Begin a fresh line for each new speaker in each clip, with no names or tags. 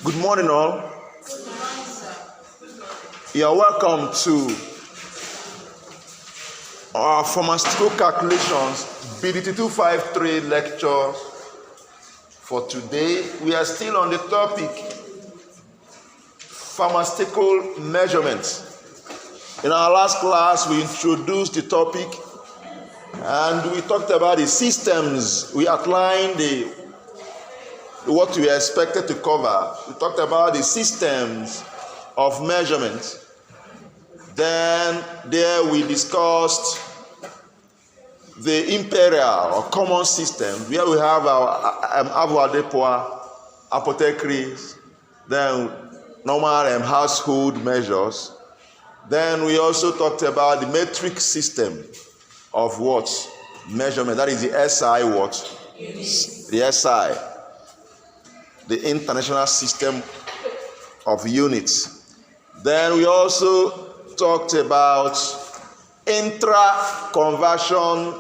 Good morning, all. You are welcome to our pharmaceutical calculations BDT 253 lecture for today. We are still on the topic pharmaceutical measurements. In our last class, we introduced the topic and we talked about the systems. We outlined what we expected to cover. We talked about the systems of measurement. Then there we discussed the imperial or common system, where we have our avoirdupois, apothecaries, then normal household measures. Then we also talked about the metric system of what? Measurement. That is the SI what? The SI. The International System of Units. Then we also talked about intra-conversion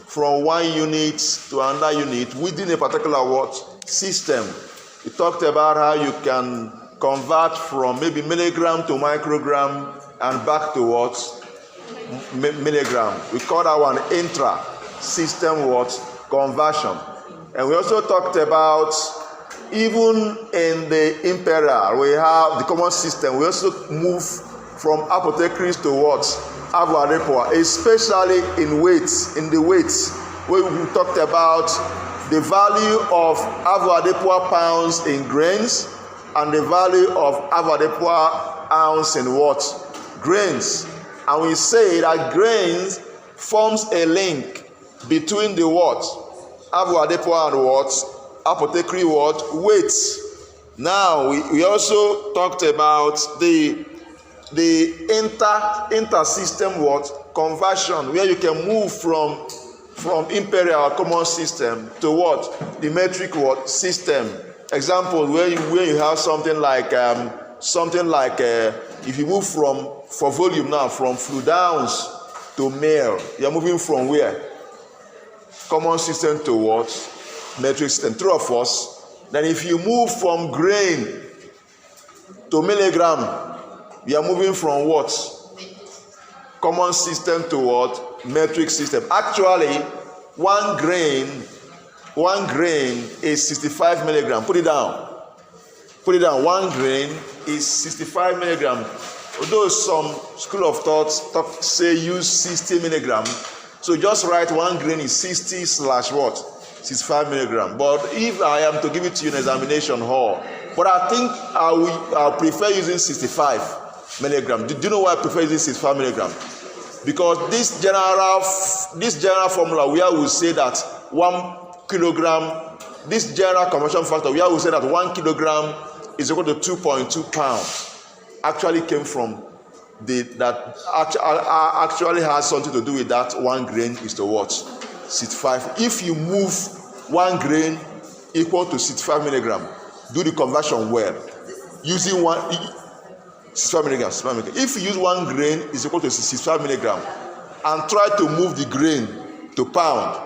from one unit to another unit within a particular what? System. We talked about how you can convert from maybe milligram to microgram and back to what? Milligram. We call that one intra-system what? Conversion. And we also talked about even in the imperial, we have the common system. We also move from apothecaries to what? Avoirdupois, especially in weights, in the weights, where we talked about the value of avoirdupois pounds in grains and the value of avoirdupois ounce in what? Grains. And we say that grains forms a link between the what? Avoirdupois and what? Apothecary what? Weights. Now we also talked about the inter-system what? Conversion, where you can move from imperial common system to what? The metric what? System. Example, where you have something like if you move for volume now from fluid ounce to ml, you are moving from where? Common system to what? Metric system. True or false? Then if you move from grain to milligram, you are moving from what? Common system to what? Metric system. Actually, one grain is 65 milligram. Put it down. One grain is 65 milligram. Although some school of thought say use 60 milligram. So just write one grain is 60 / what? 65 milligram. But if I am to give it to you in examination hall, but I think I'll prefer using 65 milligram. Do you know why I prefer using 65 milligram? Because this general formula where we say that 1 kilogram, this general conversion factor where we say that 1 kilogram is equal to 2.2 pounds, actually came from actually has something to do with that 1 grain is to what? 65. If you move 1 grain equal to 65 milligram, do the conversion well. Using 65 milligram. If you use 1 grain is equal to 65 milligram, and try to move the grain to pound,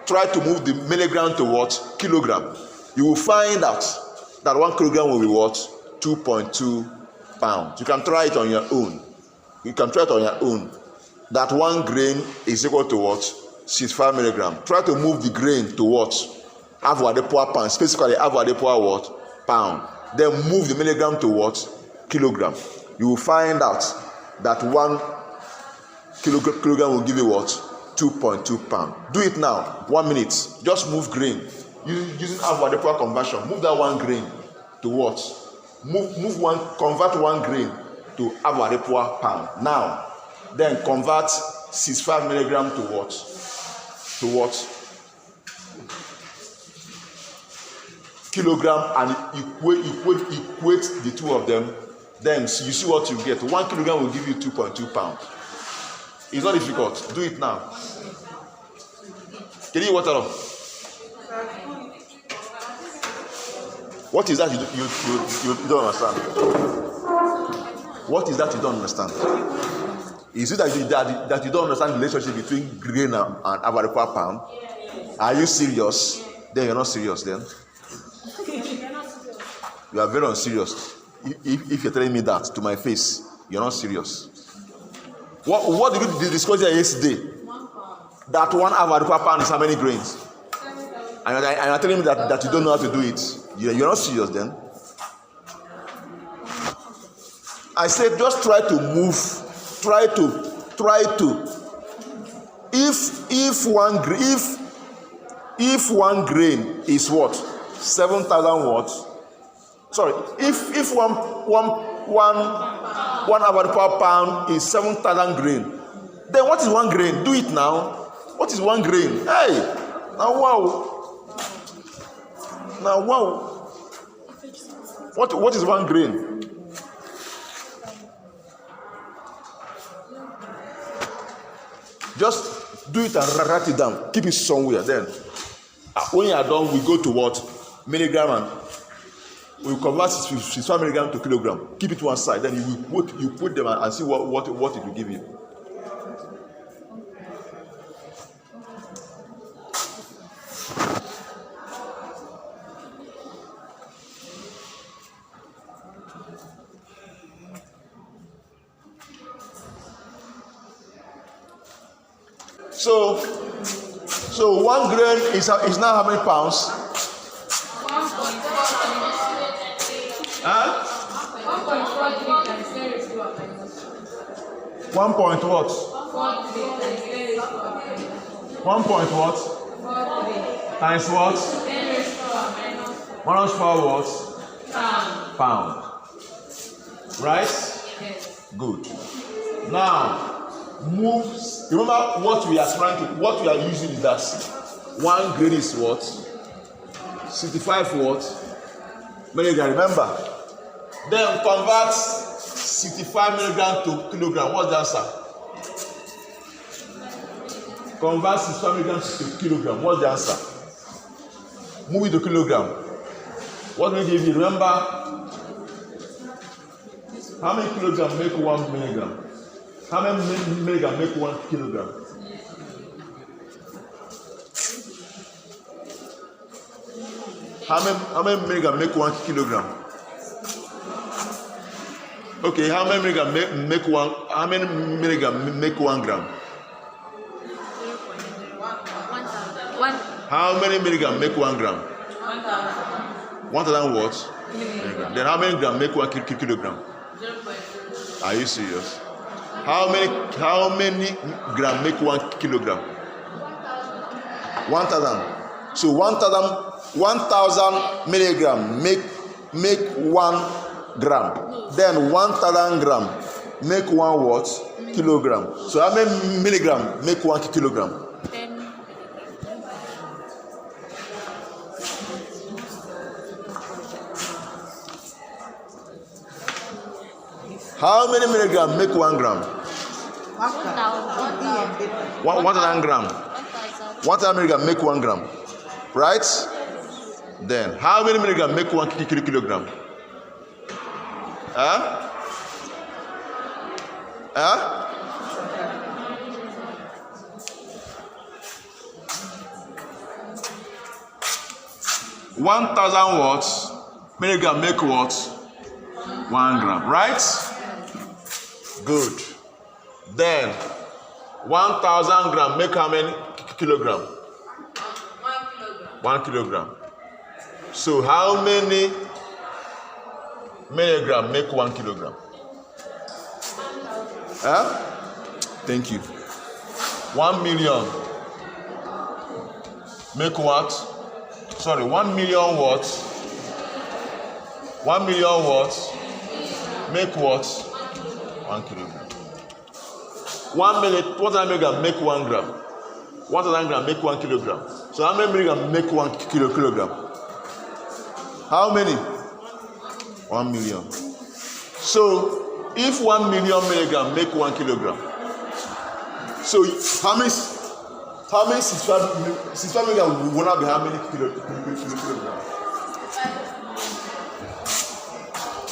try to move the milligram to what? Kilogram, you will find out that 1 kilogram will be what? 2.2 pounds. You can try it on your own. That 1 grain is equal to what? 65 milligram. Try to move the grain to what? Avoirdupois pound, specifically avoirdupois what? Pound. Then move the milligram to what? Kilogram. You will find out that 1 kilogram will give you what? 2.2 pound. Do it now. 1 minute. Just move grain using avoirdupois conversion. Move that 1 grain to what? Convert 1 grain to avoirdupois pound. Now, then convert 65 milligram to what? Kilogram, and equate the two of them. Then you see what you get. 1 kilogram will give you 2.2 pounds. It's not difficult. Do it now. Can you water off? What is that you don't understand? What is that you don't understand? Is it that you don't understand the relationship between grain and avoirdupois pound? Are you serious? Then you're not serious then. You are very unserious. If you're telling me that to my face, you're not serious. What did we discuss here yesterday? That 1 hour per pound is how many grains? And you're telling me that you don't know how to do it. You're not serious then. I said just try to move. Try to. If one grain is what? 7,000 watts. Sorry, if one hour per pound is 7,000 grain, then what is 1 grain? Do it now. What is 1 grain? Hey, now wow. What is 1 grain? Just do it and write it down. Keep it somewhere. Then, when you are done, we go to what? Milligram, and we convert 65 milligram to kilogram. Keep it one side. Then you put them and see what it will give you. So 1 grain is now how many pounds? 1 point what? 1 point what? Times what? 104 what? Pound. Right? Good. Now move. Remember what we are using is that 1 grain is what? 65 what? Milligram. Remember. Then convert 65 milligram to kilogram. What's the answer? Convert 65 milligram to kilogram. What's the answer? Move it to kilogram. What will give you? Remember, how many kilograms make 1 milligram? How many milligram make 1 kilogram? How many milligram make 1 kilogram? Okay, how many milligram make 1? How many milligram make 1 gram?
1.
How many milligram make 1 gram? 1,000 what?
Milligram.
Then how many gram make 1 kilogram?
0.0.
Are you serious? How many gram make 1 kilogram? 1,000. So 1,000 milligram make 1 gram. Then 1,000 gram make 1 what? Kilogram. So how many milligram make 1 kilogram?
10.
How many milligram make 1 gram? 1,000 gram. 1,000 milligram make 1 gram. Right? Then how many milligram make 1 kilogram? 1,000 watts milligram make what? 1 gram, right? Good. Then 1,000 gram make how many kilogram? 1 kilogram. So how many milligram make 1 kilogram? Thank you. 1 million make what? Sorry, 1 million watts. 1 million watts make what? 1 kilogram. 1,000 milligram make 1 gram. 1,000 gram make 1 kilogram. So how many milligram make 1 kilogram? How many? 1 million. So if 1 million milligram make 1 kilogram, so how many 65 milligram will not be how many kilogram?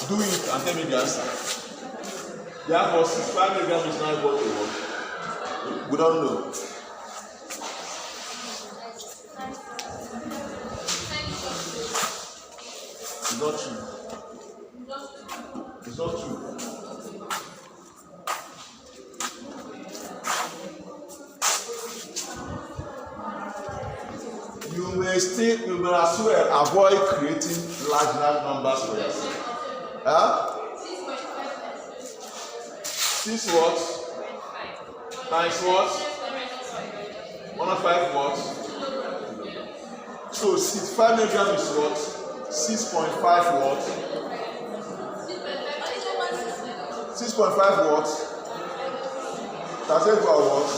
Do it and tell me the answer. Therefore, 65 milligram is not equal to what? We don't know. It's not true. It's not true. You may as well avoid creating large numbers for yourself. Huh? 6 what? Times what? 105 what? So 5 milligram is what? 6.5 what? 6.5 what? That's it for what?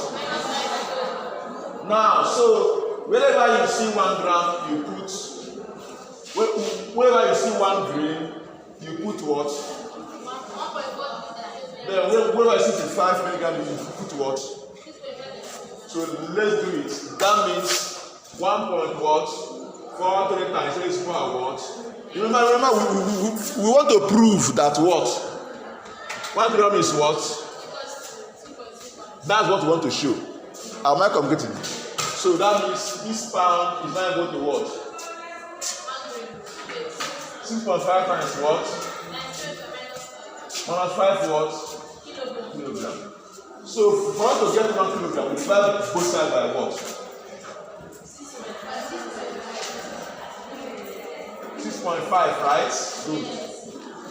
Now, so whenever you see 1 gram, you put. Whenever you see 1 grain, you put what? Then whenever you see 5 milligram, you put what? So let's do it. That means 1 point what? 4 3 times 3 is what? Remember, we want to prove that what? 1 gram is what? That's what we want to show. Am I communicating? So that means this pound is now equal to what? 6.5 times what? Minus 5 what? Kilogram. So for us to get 1 kilogram, we divide both sides by what? 6.5, right? Good.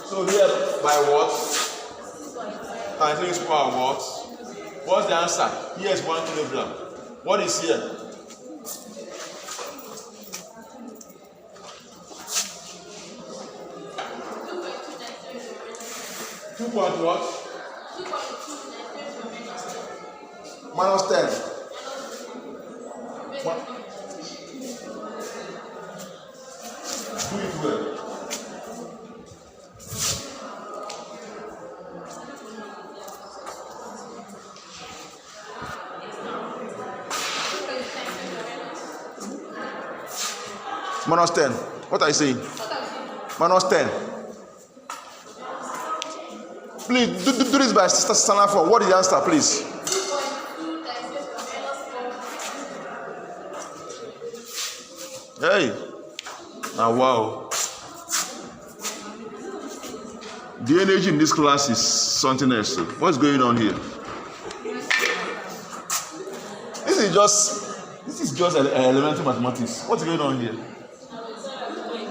So here by what? Times 3 is power what? What's the answer? Here is 1 kilogram. What is here? 2 point what? Minus 10. Do it well. Minus 10. What are you saying? Minus 10. Please do this by standard form. What is the answer, please? Hey. Now, wow. The energy in this class is something else. What's going on here? This is just elementary mathematics. What's going on here?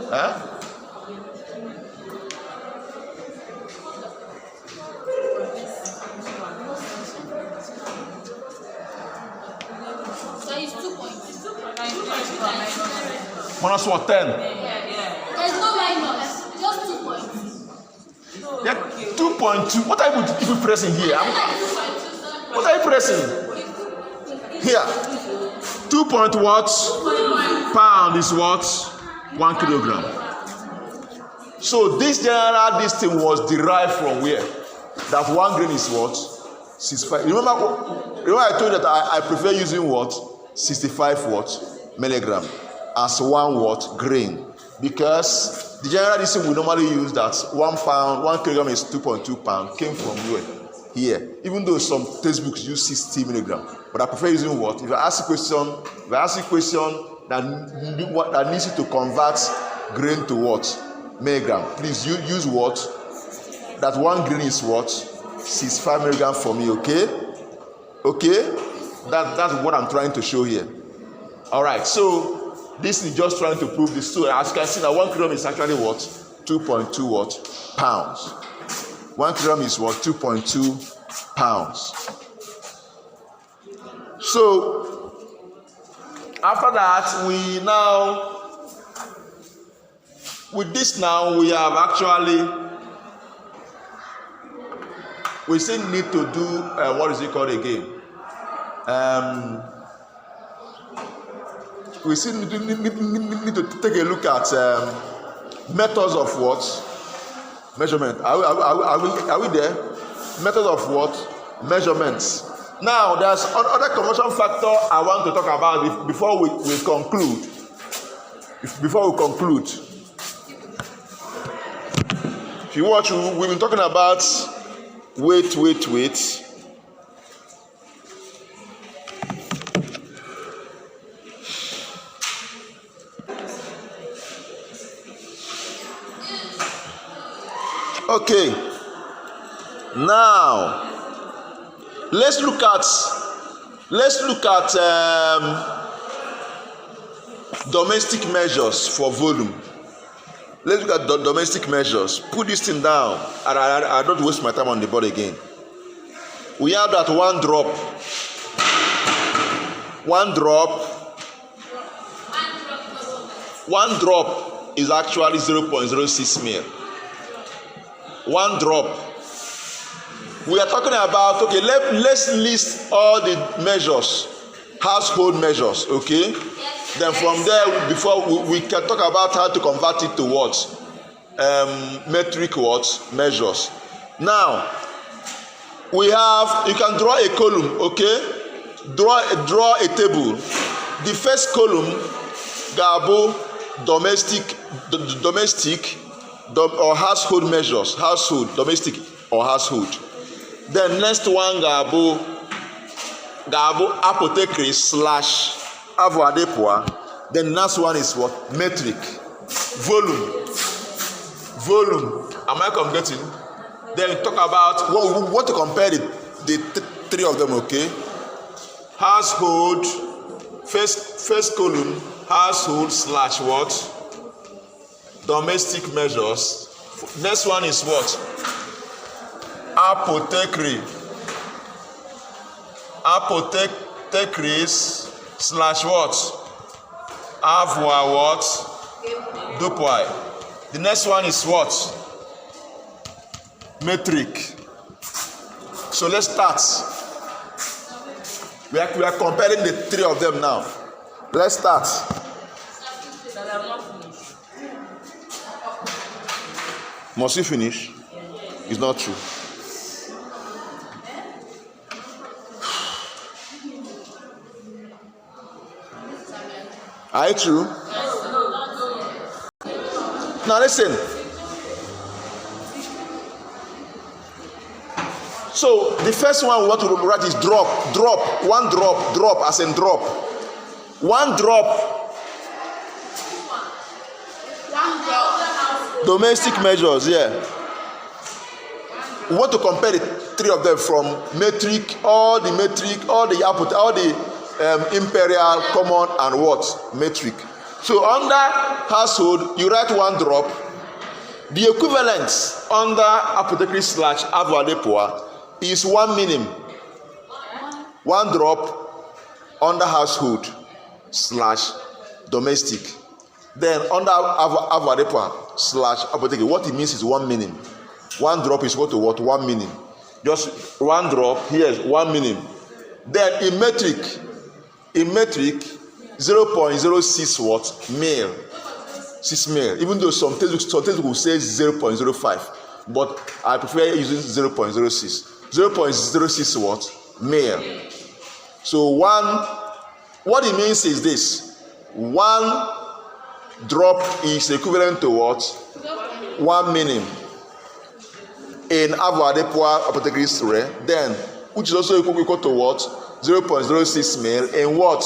Huh? Minus what? 10?
There's no minus. Just 2 points.
Yeah, 2.2. What are you pressing here? What are you pressing? Here. 2 point what? Pound is what? 1 kilogram. So this thing was derived from where? That 1 grain is what? 65. Remember I told you that I prefer using what? 65 what? Milligram as 1 what? Grain. Because the general this thing we normally use that 1 kilogram is 2.2 pounds came from where? Here. Even though some textbooks use 60 milligram. But I prefer using what? If I ask a question that needs you to convert grain to what? Milligram. Please use what? That 1 grain is what? 65 milligram for me, okay? Okay? That's what I'm trying to show here. Alright, so this is just trying to prove this. So as you can see now 1 kilogram is actually what? 2.2 what? Pounds. 1 kilogram is what? 2.2 pounds. So after that, with this now, we have actually, we still need to do, what is it called again? We still need to take a look at methods of what? Measurement. Are we there? Methods of what? Measurements. Now, there's another conversion factor I want to talk about before we conclude. Before we conclude. If you watch, we've been talking about weight. Okay. Now, let's look at domestic measures for volume. Let's look at domestic measures. Put this thing down. I don't waste my time on the board again. We have that one drop. One drop is actually 0.06 ml. One drop. We are talking about, okay, let's list all the measures, household measures, okay? Then from there, before we can talk about how to convert it to what? Metric what? Measures. Now, we have, you can draw a column, okay? Draw a table. The first column, gabo, domestic or household measures, domestic or household. Then next one, gabo apothecary / avoadepoa. Then next one is what? Metric. Volume. Am I communicating? Then talk about what we want to compare the three of them, okay? Household, first column, household / what? Domestic measures. Next one is what? Apothecary. Apothecaries / what? Avoa what? Dopoi. The next one is what? Metric. So let's start. We are comparing the three of them now. Let's start. Must you finish? It's not true. Are you true? Now listen. So the first one we want to write is drop. One drop as in drop. One drop. Domestic measures, yeah. We want to compare the three of them from metric, all the imperial, common, and what? Metric. So under household, you write one drop. The equivalent under apothecary / avoadepoa is 1 minim. One drop under household / domestic. Then under avoadepoa / apothecary, what it means is 1 minim. One drop is equal to what? 1 minim. Just one drop here is 1 minim. Then in metric 0.06 what? Ml. 6 ml. Even though some textbooks will say 0.05, but I prefer using 0.06. 0.06 what? Ml. So what it means is this: one drop is equivalent to what? 1 minim. In avoadepoa apothecary spray, then which is also equal to what? 0.06 ml in what?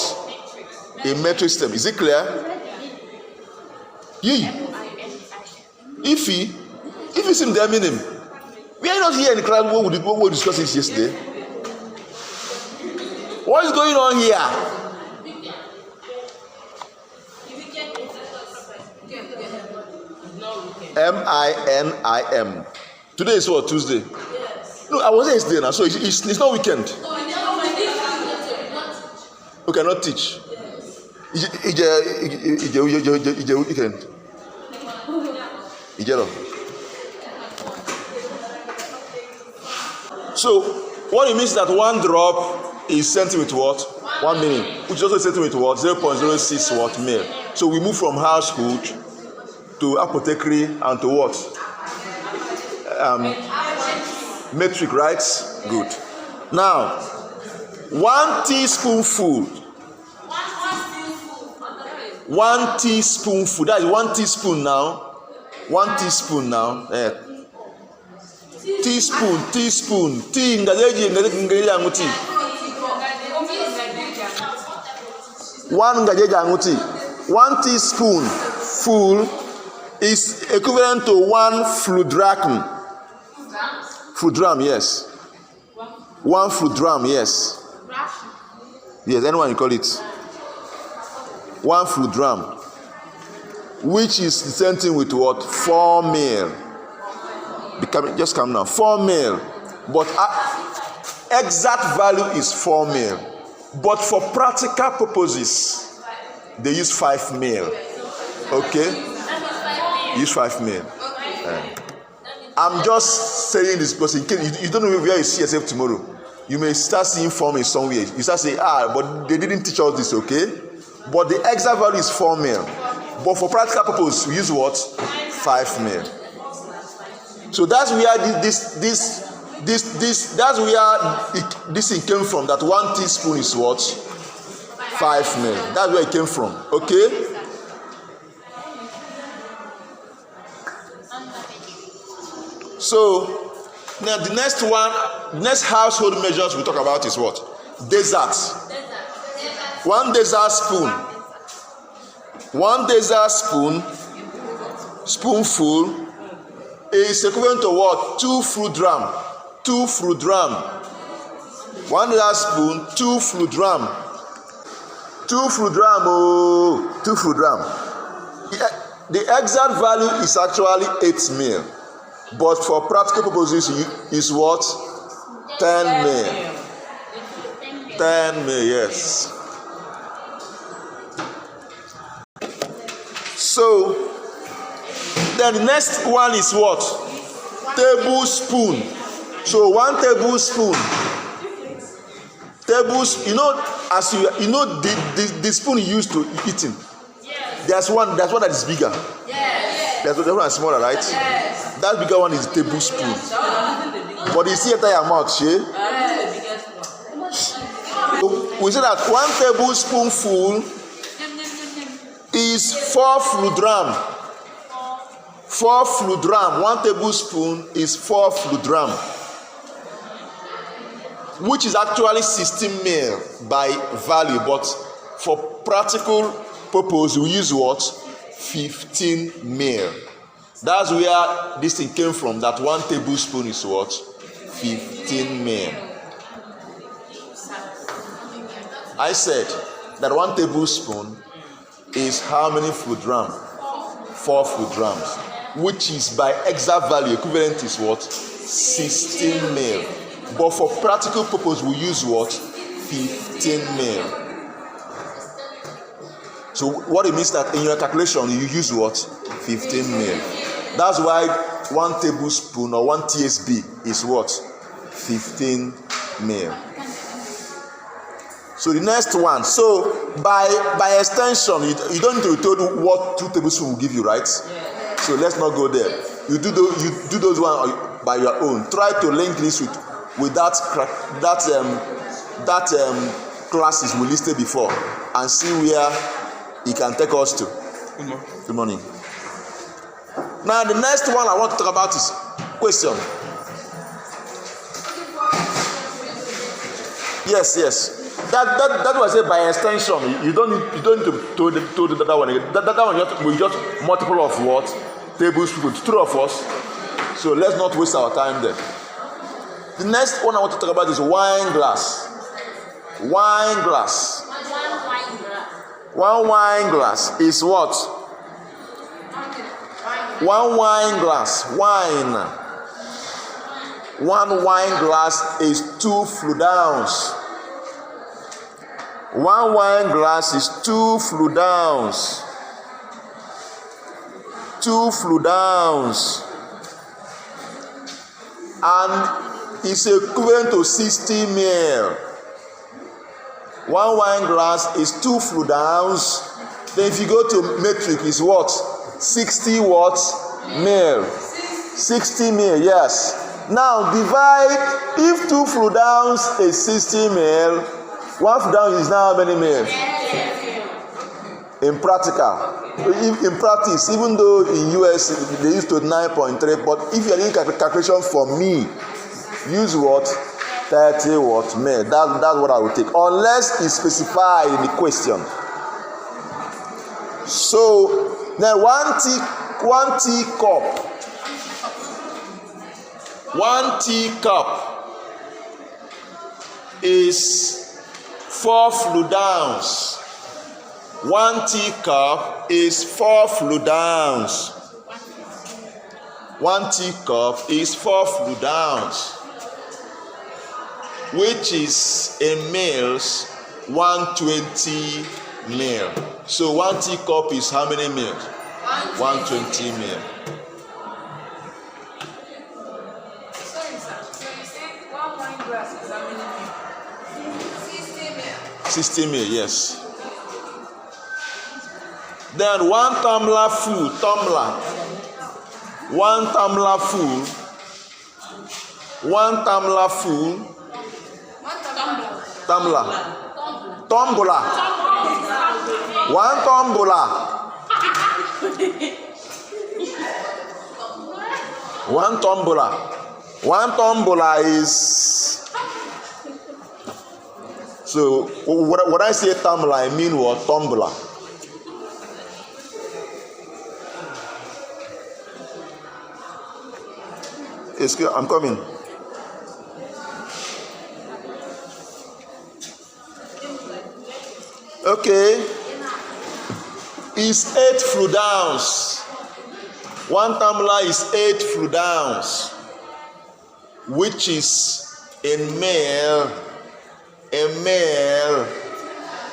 In metric system. Is it clear? If you seem the minim, we are not here in the class what we were discussing yesterday. What is going on here? MINIM. Today is what? Tuesday. Yes. No, I wasn't yesterday now, so it's not weekend. We cannot teach. It's weekend. So what it means is that one drop is sent with what? 1 minim, which is also sent with what? 0.06 what? Ml. So we move from household to apothecary and to what? Metric, right? Good. Now, 1 teaspoonful. 1 teaspoonful. That is 1 teaspoon now. 1 teaspoon now. Teaspoon. Tea ngajeji anguti. 1 ngajeji anguti. 1 teaspoon full is equivalent to 1 fludrachm. Fruit dram, yes. 1 fruit dram, yes. Yes, anyone you call it. 1 fruit dram. Which is the same thing with what? 4 ml. Just come now. 4 ml. But exact value is 4 ml. But for practical purposes, they use 5 ml. Okay? Use 5 ml. I'm just saying this because in case you don't know where you see yourself tomorrow, you may start seeing formula somewhere. You start saying, but they didn't teach us this, okay? But the exact value is 4 ml. But for practical purpose, we use what? 5 ml. So that's where that's where this thing came from. That 1 teaspoon is what? 5 ml. That's where it came from, okay? So now the next household measures we talk about is what? Dessert. 1 dessert spoon. 1 dessert spoonful is equivalent to what? 2 fruit dram. 2 fruit dram. 1 dessert spoon, 2 fruit dram. 2 fruit dram. 2 fruit dram. The exact value is actually 8 ml. But for practical purposes, is what? 10 ml. 10 ml, yes. So, then the next one is what? Tablespoon. So 1 tablespoon. As you know the spoon you used to eating. There's one that is bigger. There's one that's smaller, right? Yes. That bigger one is tablespoon. But you see entire amount, yeah? We say that 1 tablespoonful is 4 fruit dram. 4 fruit dram. 1 tablespoon is 4 fruit dram, which is actually 16 ml by value, but for practical purpose we use what? 15 ml. That's where this thing came from, that 1 tablespoon is what? 15 ml. I said that 1 tablespoon is how many fruit drams? 4 fruit drams, which is by exact value equivalent is what? 16 ml. But for practical purpose we use what? 15 ml. So what it means that in your calculation you use what? 15 ml. That's why 1 tablespoon or 1 TSB is what? 15 ml. So the next one. So by extension, you don't need to be told what 2 tablespoons will give you, right? So let's not go there. You do those one by your own. Try to link this with that classes we listed before and see where it can take us to. Good morning. Now the next one I want to talk about is question. Yes. That was it by extension. You don't need to do that one again. That one we just multiple of what? Tablespoons. 2 of us. So let's not waste our time there. The next one I want to talk about is wine glass. Wine glass. 1 wine glass is what? 1 wine glass. Wine. 1 wine glass is 2 fluid ounce. 1 wine glass is 2 fluid ounce. 2 fluid ounce. And it's equivalent to 60 ml. 1 wine glass is 2 fluid ounce. Then if you go to metric, is what? 60 what? Ml. 60 ml, yes. Now divide, if 2 fluid ounce is 60 ml, 1 fluid ounce is now how many ml? In practice, even though in US they use to 9.3, but if you are doing calculation for me, use what? 30 what ml. That's what I will take, unless it's specified in the question. So then 1 teacup 1 teacup is 4 fluid ounce. 1 teacup is 4 fluid ounce. 1 teacup is 4 fluid ounce, which is in mils 120 mil. So 1 teacup is how many mils? 120 mil.
Sorry, sir. So you said 1 wine glass is how many mil? 60 mil.
60 mil, yes. Then 1 tumbler full, 1 tumbler full, 1 tumbler full, tumbler, 1 tumbler, 1 tumbler, 1 tumbler is, so when I say tumbler, I mean what? Tumbler. Excuse, I'm coming. Okay. Is 8 fluid ounce. 1 tumbler is 8 fluid ounce, which is in mil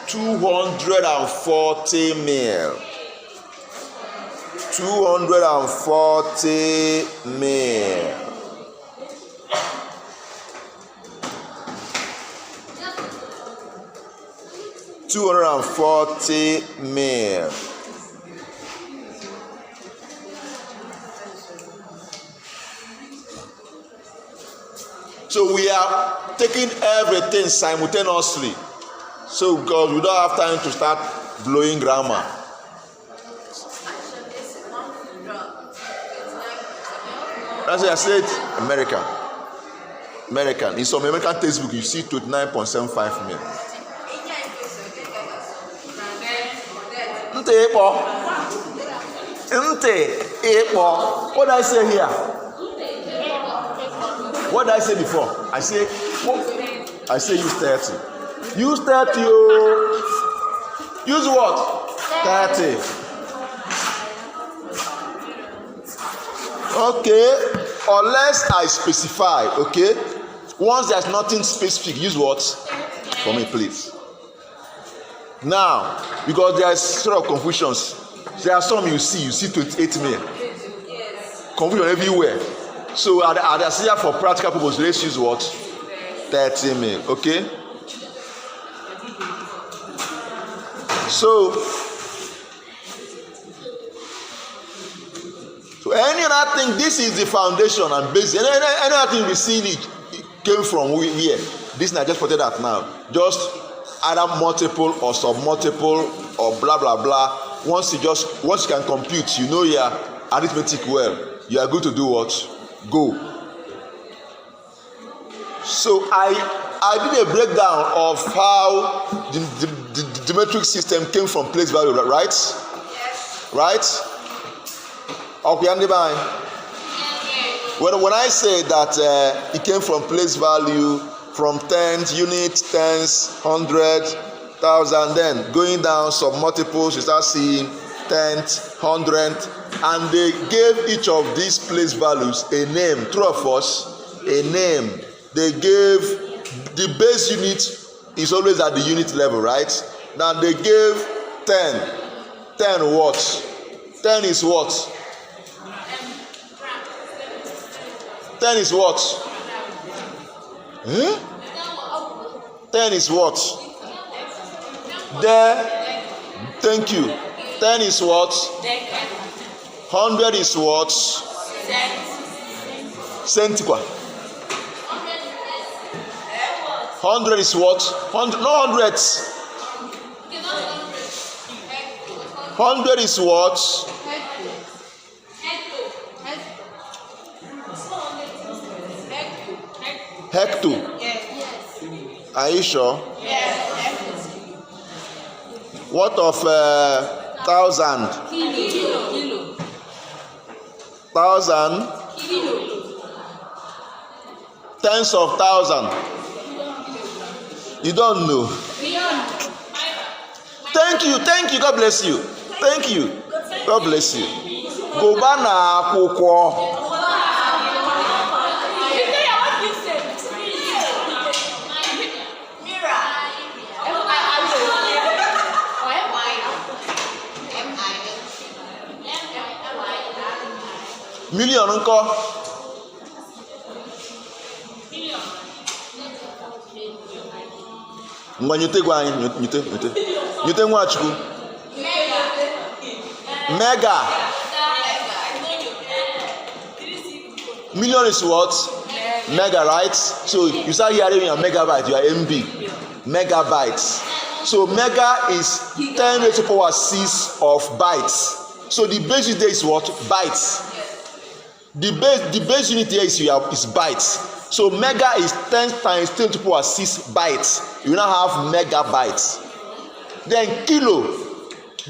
240 mil. 240 mil. $240 So we are taking everything simultaneously. So because we don't have time to start blowing grammar. That's why I said American. In some American textbook, you see 29.75 mil. What did I say here? What did I say before? I say use 30. Use 30. Use what? 30. Okay. Unless I specify. Okay. Once there's nothing specific, use what? For me, please. Now, because there is sort of confusions. There are some you see 28 mil. Confusion everywhere. So at the here for practical purpose, let's use what? 30 mil. Okay. So any other thing, this is the foundation and basic. Any other thing we see it came from here. This is just put that now. Just either multiple or submultiple or blah blah blah. Once you can compute, you know your arithmetic well, you are good to do what? Go. So I did a breakdown of how the metric system came from place value, right? Yes. Right? Okay, when I say that it came from place value, from tens, units, tens, 100, 1,000, then going down some multiples, you start seeing tenth, 100, and they gave each of these place values a name. True or false? A name. They gave the base unit is always at the unit level, right? Now they gave 10. 10 what? 10 is what? 10 is what? 10 is what? There. Thank you. 10 is what? 100 is what? Centikwa. 100 is what? 100, no hundreds. 100 is what? Hecto. Are you sure? What of 1,000? Kilo. 1,000? Tens of thousands. You don't know. Thank you. God bless you. Thank you. God bless you. Go back na akwụkwọ. Million nkọ. Ngwa nyute gwa anyị nyute Nwachukwu. Mega. Million is what? Mega, right? So you start hearing your megabyte, your MB. Megabytes. So mega is 10 raised to the power 6 of bytes. So the base unit there is what? Bytes. The base unit here is bytes. So mega is 10 times 10 to the power 6 bytes. You now have megabytes. Then kilo.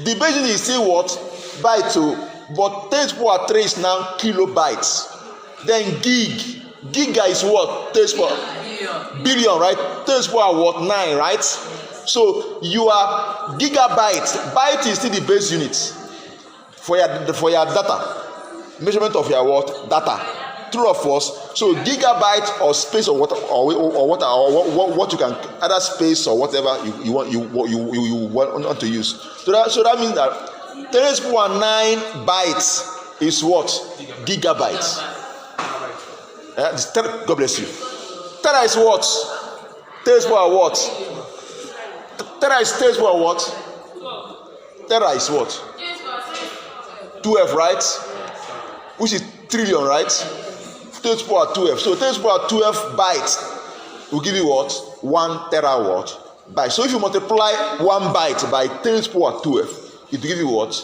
The base unit is still what? Byte too. But 10 to the power 3 is now kilobytes. Then gig. Giga is what? 10 to the power billion, right? 10 to the power what? 9, right? So you are gigabyte. Byte is still the base unit for your data. Measurement of your what? Data. True or false? So gigabyte or space or what you can either space or whatever you want to use. So that means that 10 to the power 9 bytes is what? Gigabyte. God bless you. Tera is what? 10 to the power what? Tera is 10 to the power what? Tera is what? 12, right? Which is trillion, right? 10 to the power 12. So 10 to the power 12 bytes will give you what? 1 terawatt byte. So if you multiply 1 byte by 10 to the power 12, it will give you what?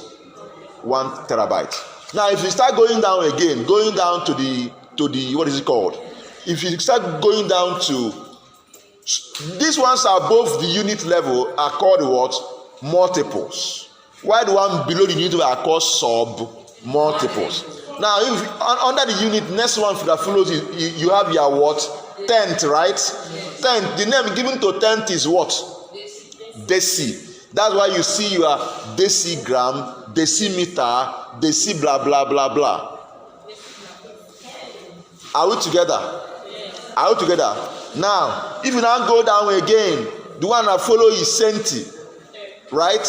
1 terabyte. Now if you start going down again, going down to the what is it called? If you start going down to these ones above the unit level are called what? Multiples. While the one below the unit level are called sub-multiples. Now, if under the unit, next one that follows you have your what? Tenth, right? Tenth. The name given to tenth is what? Deci. That's why you see your decigram, decimeter, deci blah blah blah blah. Are we together? Are we together? Now, if you now go down again, the one that follow is centi, right?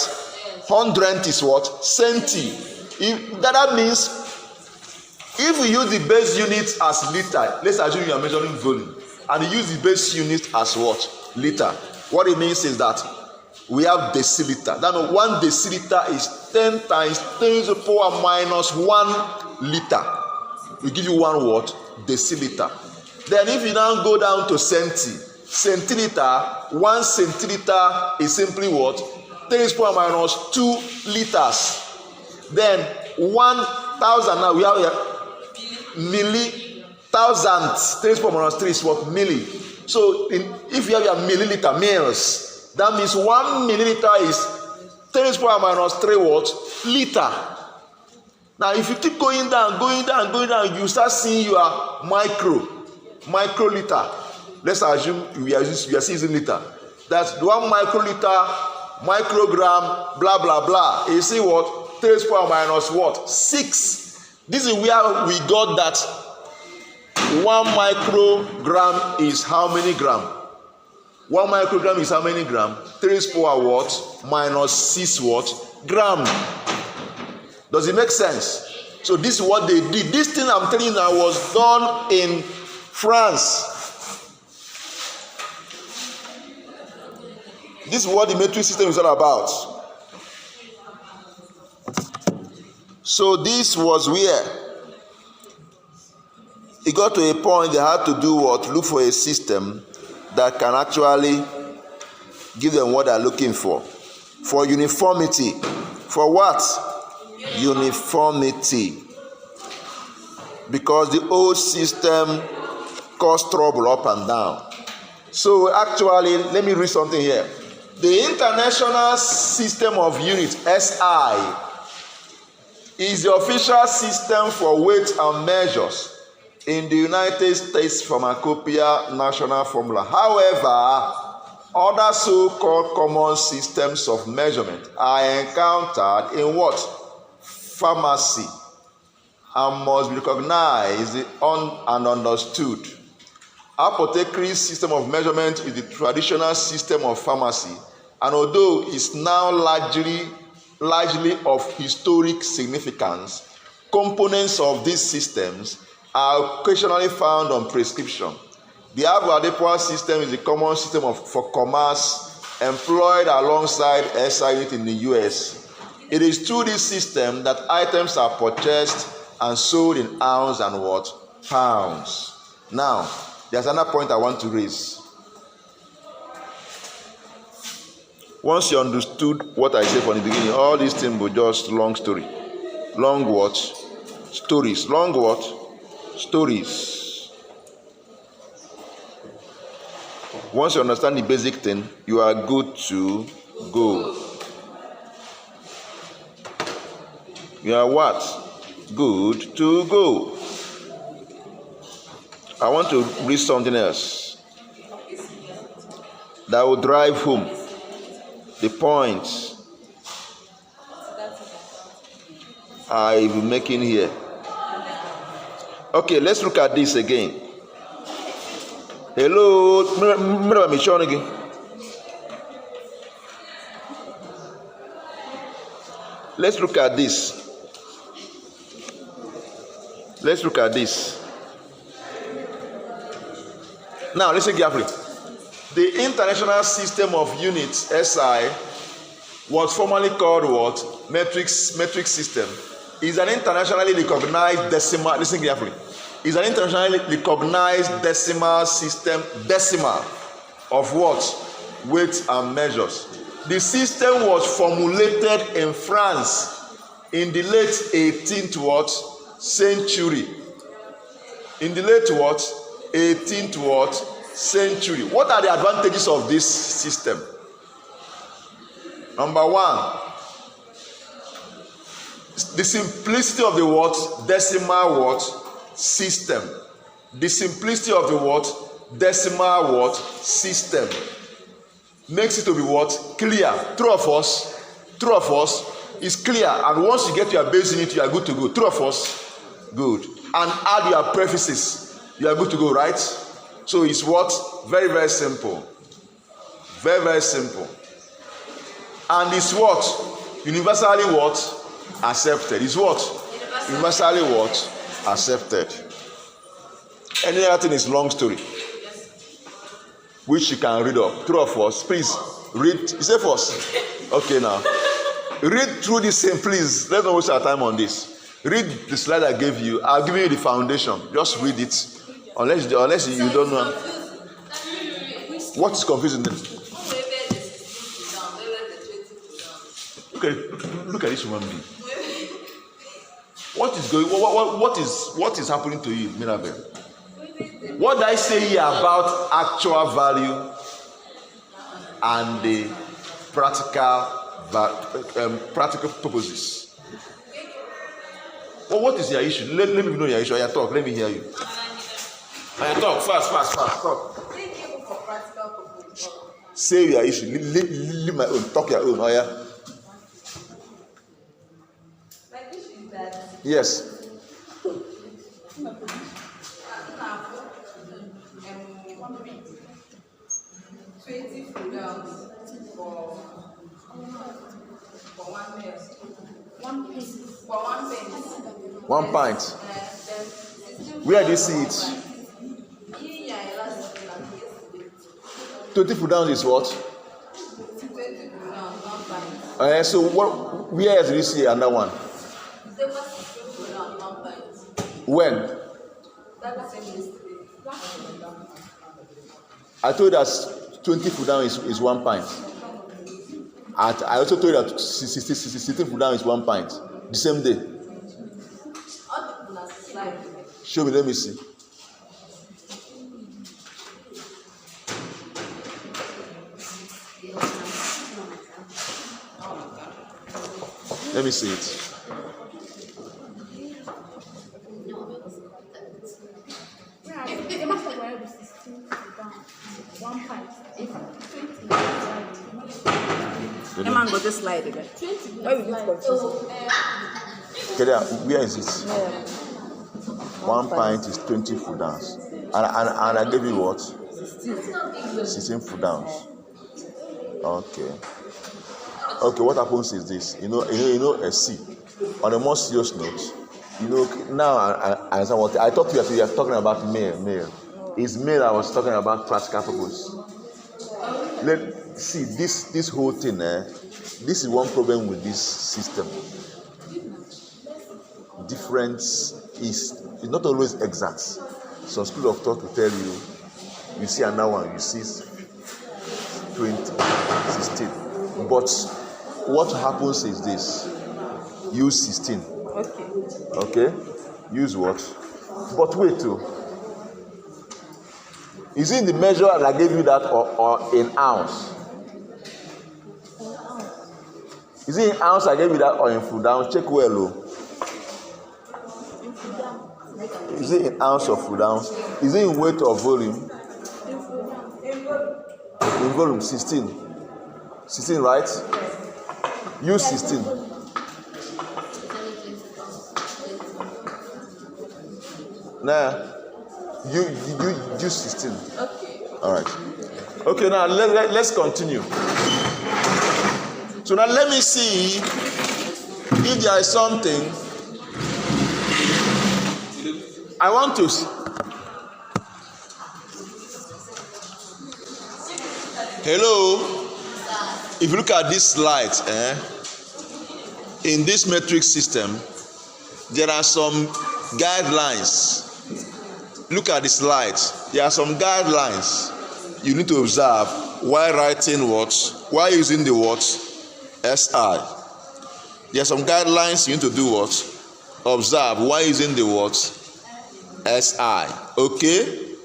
Hundredth is what? Centi. That means if we use the base unit as liter, let's assume you are measuring volume, and you use the base unit as what? Liter. What it means is that we have deciliter. That means 1 deciliter is 10 times 10 to the power minus 1 liter. We give you 1 what? Deciliter. Then if you now go down to centiliter, 1 centiliter is simply what? 10 to the power minus 2 liters. Then 1,000, now we have here milli, thousandths, 10 to the power minus 3 is what? Milli. So if you have your milliliter, mils, that means 1 milliliter is 10 to the power minus 3 what? Liter. Now if you keep going down, you start seeing your microliter. Let's assume we are using liter. That's 1 microliter, microgram, blah blah blah. You see what? 10 to the power minus what? 6. This is where we got that 1 microgram is how many gram? 1 microgram is how many gram? 10 to the power what? Minus 6 what? Gram. Does it make sense? So this is what they did. This thing I'm telling you now was done in France. This is what the metric system is all about. So this was where it got to a point they had to do what? Look for a system that can actually give them what they're looking for. For uniformity. For what? Uniformity. Because the old system caused trouble up and down. So actually, let me read something here. The International System of Units, SI, is the official system for weights and measures in the United States Pharmacopoeia National Formula. However, other so-called common systems of measurement are encountered in what? Pharmacy, and must be recognized and understood. Apothecary system of measurement is the traditional system of pharmacy, and although it's now largely of historic significance, components of these systems are occasionally found on prescription. The Avogadro system is the common system for commerce employed alongside SI unit in the US. It is through this system that items are purchased and sold in ounces and what? Pounds. Now, there's another point I want to raise. Once you understood what I said from the beginning, all these things were just long story. Long what? Stories. Long what? Stories. Once you understand the basic thing, you are good to go. You are what? Good to go. I want to read something else that will drive home the point I'm making here. Okay, let's look at this again. Hello, let's look at this. Let's look at this. Now, listen carefully. The International System of Units, SI, was formerly called what? Metric system. Is an internationally recognized decimal. Listen carefully. Is an internationally recognized decimal system. Decimal of what? Weights and measures. The system was formulated in France in the late 18th what? Century. In the late what? 18th what? Century. What are the advantages of this system? Number one, the simplicity of the what? Decimal what? System. The simplicity of the what? Decimal what? System. Makes it to be what? Clear. True of us? True of us is clear. And once you get your base unit, you are good to go. True of us? Good. And add your prefixes. You are good to go, right? So it's what? Very, very simple. Very, very simple. And it's what? Universally what? Accepted. It's what? Universally what? Accepted. Any other thing is long story. Which you can read up. True of us. Please read. Is it first? Okay now. Read through this same, please. Let's not waste our time on this. Read the slide I gave you. I'll give you the foundation. Just read it. Unless you don't know. What is confusing them? Look at this human being. What is happening to you, Mirabel? What did I say here about actual value and the practical purposes? Well, what is your issue? Let me know your issue. Talk. Let me hear you. Talk fast. Talk. Say your issue. Leave my own. Talk your own. Oh yeah.
My issue is that.
Yes.
20 grams for 1 meal. 1 piece for 1 pence.
1 pint. Where do you see it? 20 grams is what?
20 grams, 1 pint.
So what? Where do you see another one? When? I told you that 20 food down is 1 pint. I also told you that 16 food down is 1 pint. The same day. Show me, let me see. Let me see it.
The man got this slide again. Why would you confuse?
Okay, where is it? 1 pint is 20 food ounce. And I gave you what? 16 food ounce. Okay. Okay, what happens is this. You know, a C. On a more serious note, now I understand what I thought you were talking about male. It's male I was talking about practical purpose. Let's see this whole thing, this is one problem with this system. Difference is not always exact. Some school of thought will tell you see another one, you see 20, 16. But what happens is this: use 16. Okay? Use what? But wait too. Is it in the measure that I gave you that or in ounce? Is it in ounce I gave you that or in food ounce? Check well, low. Is it in ounce or food ounce? Is it in weight or volume? In volume, 16. 16, right? Use 16. Now, you use 16.
Okay.
All right. Okay, now let's continue. So now let me see if there is something I want to see. Hello. If you look at this slide, in this metric system, there are some guidelines. Look at the slide. There are some guidelines you need to observe while writing what, while using the word SI. There are some guidelines you need to do what? Observe while using the word SI. Okay?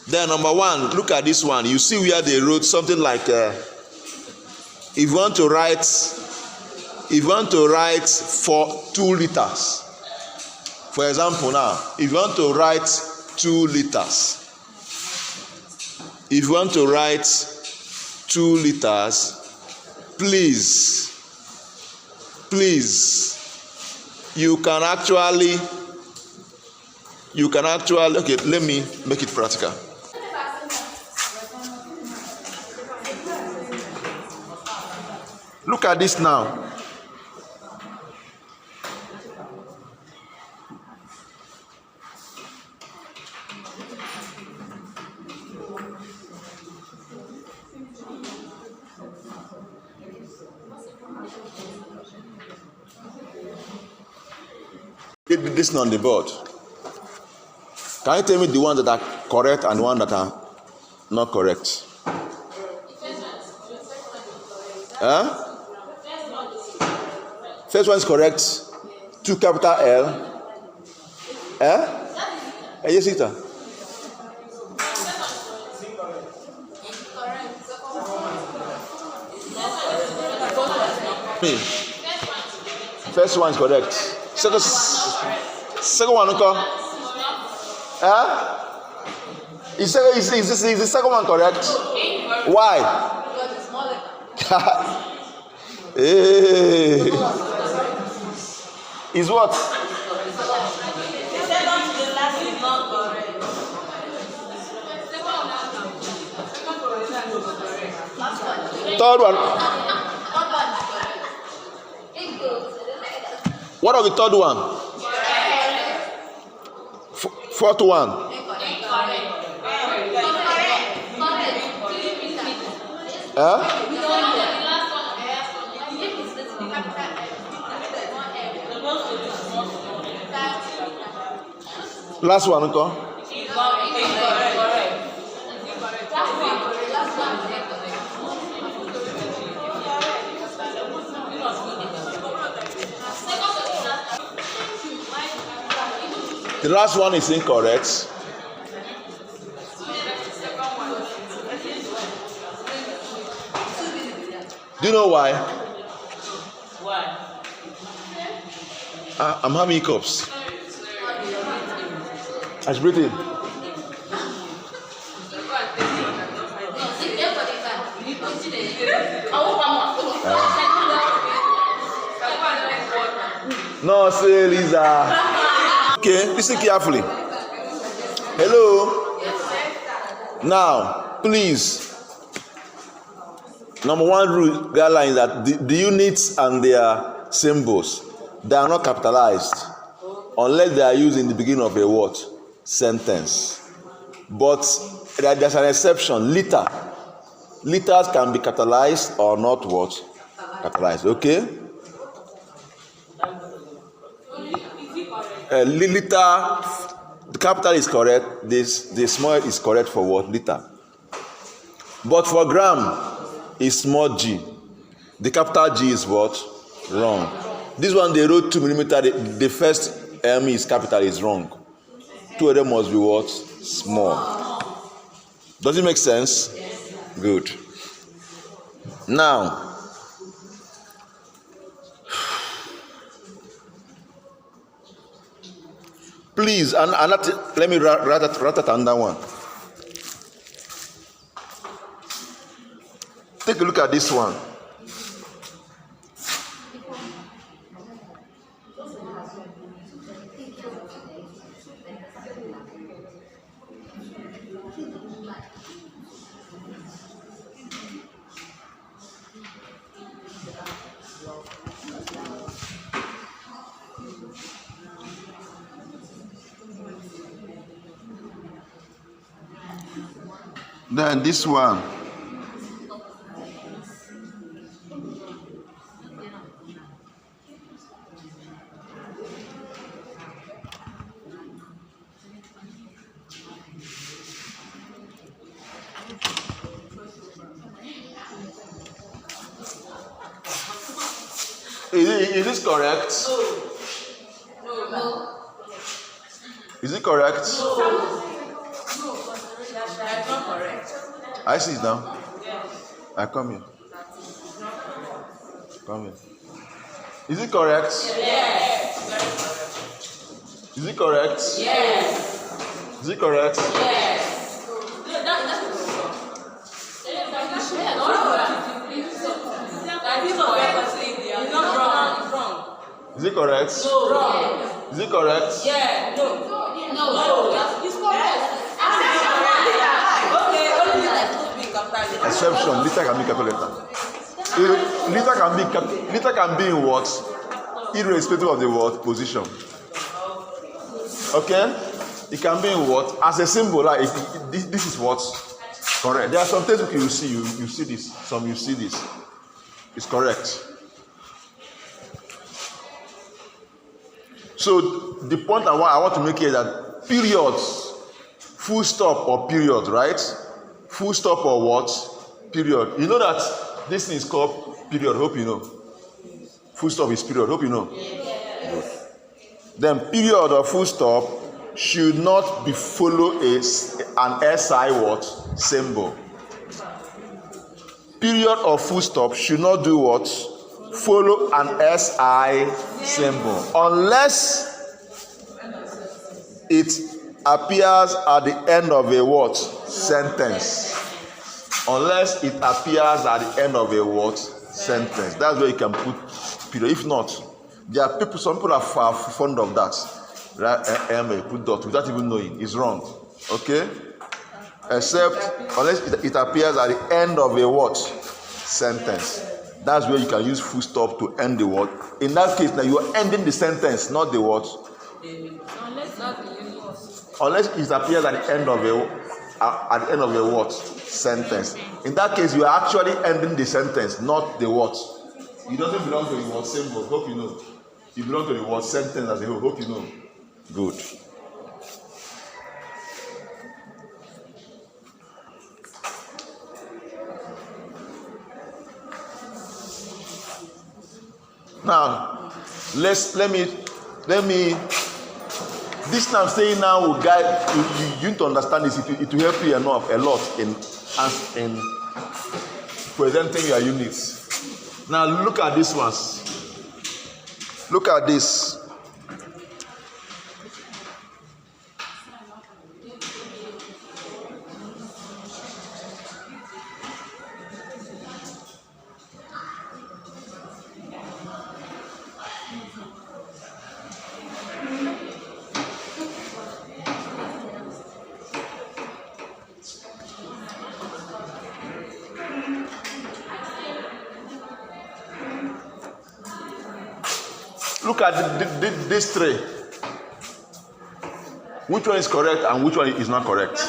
Then number one, look at this one. You see where they wrote something like if you want to write for 2 liters. For example, now, if you want to write 2 liters. If you want to write 2 liters, please, you can actually, okay, let me make it practical. Look at this now. This on the board. Can you tell me the ones that are correct and the ones that are not correct? First one is correct. 2 capital L. Yes, it. First one is correct. Second one, okay? Is the second one correct? Why? Hey. Is what? Third one. What of the third one? Fourth one. Last one, okay? The last one is incorrect. Do you know why? Why? I'm having hiccups. I should breathe in. No, say Lisa. Okay, listen carefully. Hello. Now, please. Number one rule guideline is that the units and their symbols, they are not capitalized unless they are used in the beginning of a word sentence. But there's an exception. Letters can be capitalized or not what? Capitalized. Okay? Letter, the capital is correct. The small is correct for what? Letter. But for gram, is small g. The capital G is what? Wrong. This one they wrote 2 mm. The first M is capital is wrong. 2 of them must be what? Small. Does it make sense? Good. Now, please, and let me write it under one. Take a look at this one. Then this one. Is this correct?
No.
Is it correct?
No. That's not correct.
I see it now.
Yes.
I come here. Come here. Is it correct?
Yes.
Is it correct?
Yes.
Is it correct?
Yes.
Is it correct?
No. Wrong.
Is it correct?
Yeah. No.
No. It's correct.
Okay. Only that being capitalized.
Exception. Letter can be calculated. Letter can be in what? Irrespective of the word position. Okay? It can be in what? As a symbol, like this is what? Correct. There are some things you see. You see this. Some you see this. It's correct. So the point I want to make here is that periods, full stop or period, right? Full stop or what? Period. You know that this thing is called period. Hope you know. Full stop is period. Hope you know. Good. Then period or full stop should not be follow an SI what? Symbol. Period or full stop should not do what? Follow an SI symbol unless it appears at the end of a what? Sentence. Unless it appears at the end of a what? Sentence. That's where you can put period. If not, there are people, some people are far fond of that. Right? Put dot without even knowing. It's wrong. Okay? Except unless it appears at the end of a what? Sentence. That's where you can use full stop to end the word. In that case, now you are ending the sentence, not the word. Unless it appears at the end of a word sentence. In that case, you are actually ending the sentence, not the word. It doesn't belong to the word symbol. Hope you know. It belongs to the word sentence as a whole. Hope you know. Good. Now, let me. This thing I'm saying now will guide you need to understand this. It will help you a lot in presenting your units. Now look at this ones. Look at this. look at these three. Which one is correct and which one is not correct?
This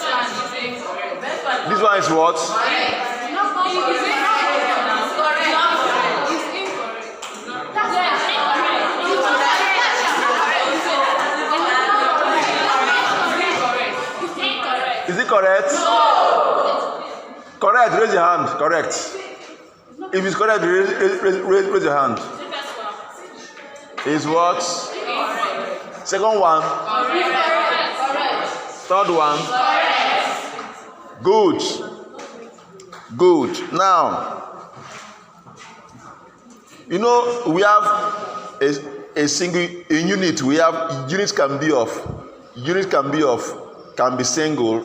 one is incorrect.
This one is what? Is it correct? Correct, raise your hand. Correct. If it's correct, raise your hand. Is what? Second one? Third one? Good. Good. Now, you know, we have a single unit. We have units can be single,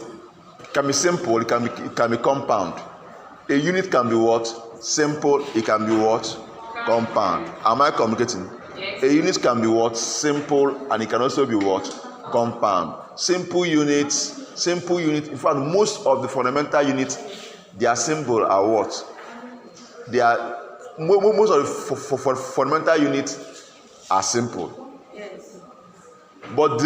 can be simple, it can be compound. A unit can be what? Simple, it can be what? Compound. Am I communicating?
Yes.
A unit can be what? Simple, and it can also be what? Compound. Simple units. In fact, most of the fundamental units, their symbol are what? They are most of the fundamental units are simple.
Yes.
But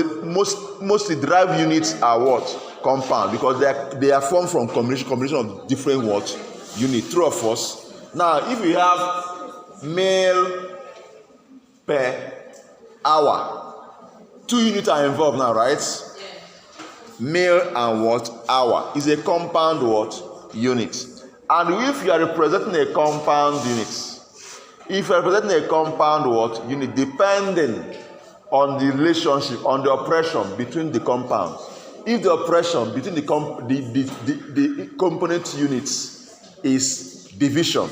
mostly derived units are what? Compound, because they are formed from combination of different what? Units. True or false? Now, if we have male per hour, 2 units are involved now, right?
Yes.
Male and what? Hour is a compound what? Unit. And if you are representing a compound unit, unit, depending on the relationship, on the operation between the compounds. If the operation between the component units is division,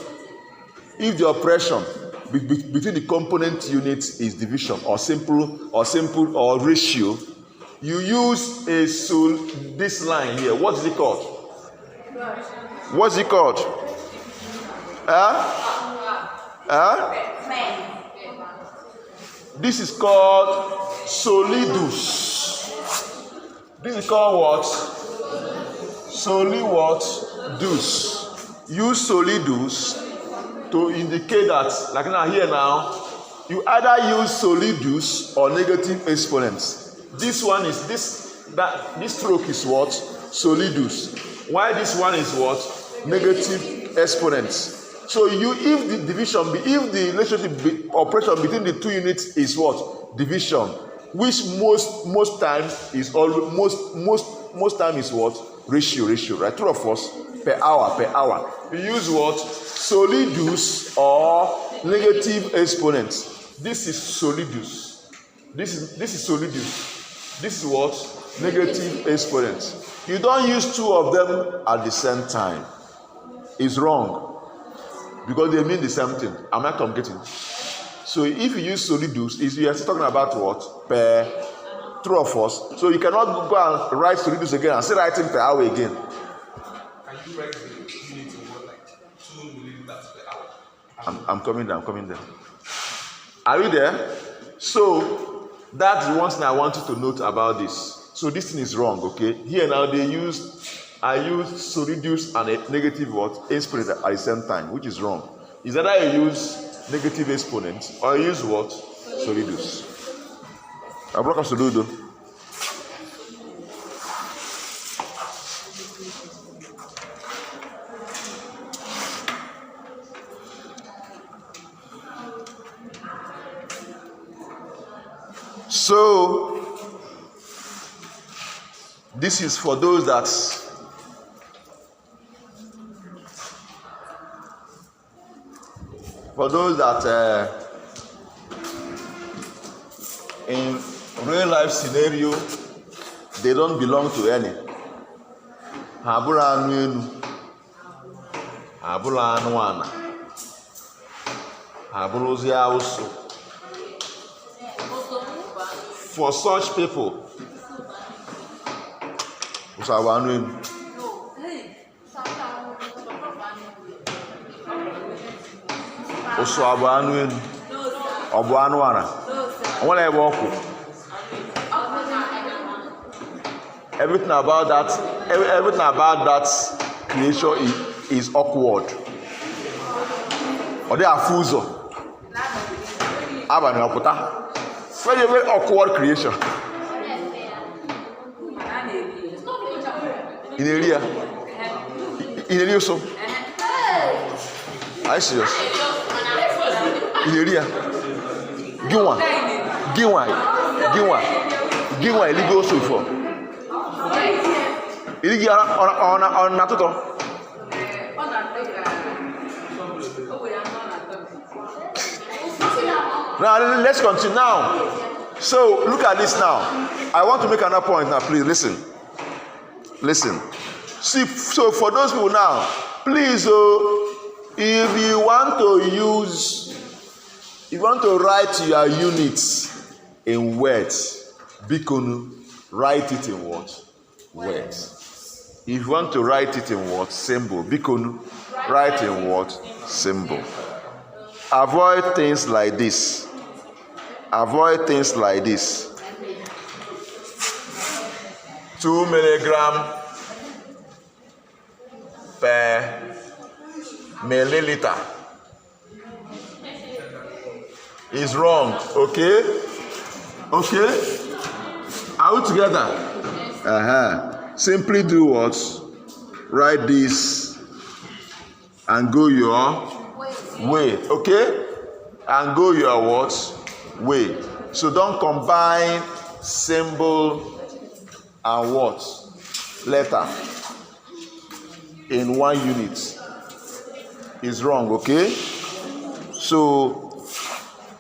if the operation between the component units is division or simple or ratio, you use this line here. What is it called? What's it called? This is called solidus. This is called what? Solidus. Use solidus to indicate that, like now, you either use solidus or negative exponents. This stroke is what? Solidus. While this one is what? Negative exponents. So if the relationship operation between the 2 units is what? Division, which most times is most time is what? Ratio, right? True or false? Per hour. We use what? Solidus or negative exponents. This is solidus. This is solidus. This is what? Negative exponents. You don't use 2 of them at the same time. It's wrong. Because they mean the same thing. Am I communicating? So if you use solidus, you are still talking about what? Per. True or false? So you cannot go and write solidus again and still writing per hour again.
Can you write the unit in what, like 2 milliliters per hour?
I'm coming there. Are you there? So that's one thing I want you to note about this. So this thing is wrong, okay? Here now I use solidus and a negative what? Exponent at the same time, which is wrong. Is that I use negative exponent or I use what? Solidus. I block us to do though. So this is for those that in real life scenario they don't belong to any. Ha bụrụ anụ elu, ha bụrụ anụ ana, ha bụrụzi awụsụ. For such people, ụsọ abụ anụ elu. Ụsọ abụ anụ elu, ọ bụ anụ ara. O nwere ebe ọkwụ. Everything about that creation is awkward. Ọ dị afụ ụzọ. Abani Okuta. Very, very awkward creation. In area. In area so. I serious. In area. Give one illegal so for. Illegal on natuto. Now let's continue now. So look at this now. I want to make another point now. Please listen. See, so for those people now, please, if you want to write your units in words, bikonu, write it in what? Words. If you want to write it in what? Symbol. Bikonu, write in what? Symbol. Avoid things like this. 2 milligram per milliliter is wrong. Okay? Are we together? Simply do what? Write this and go your way. Okay? And go your what? Way. So don't combine symbol and what? Letter in one unit. Is wrong, okay? So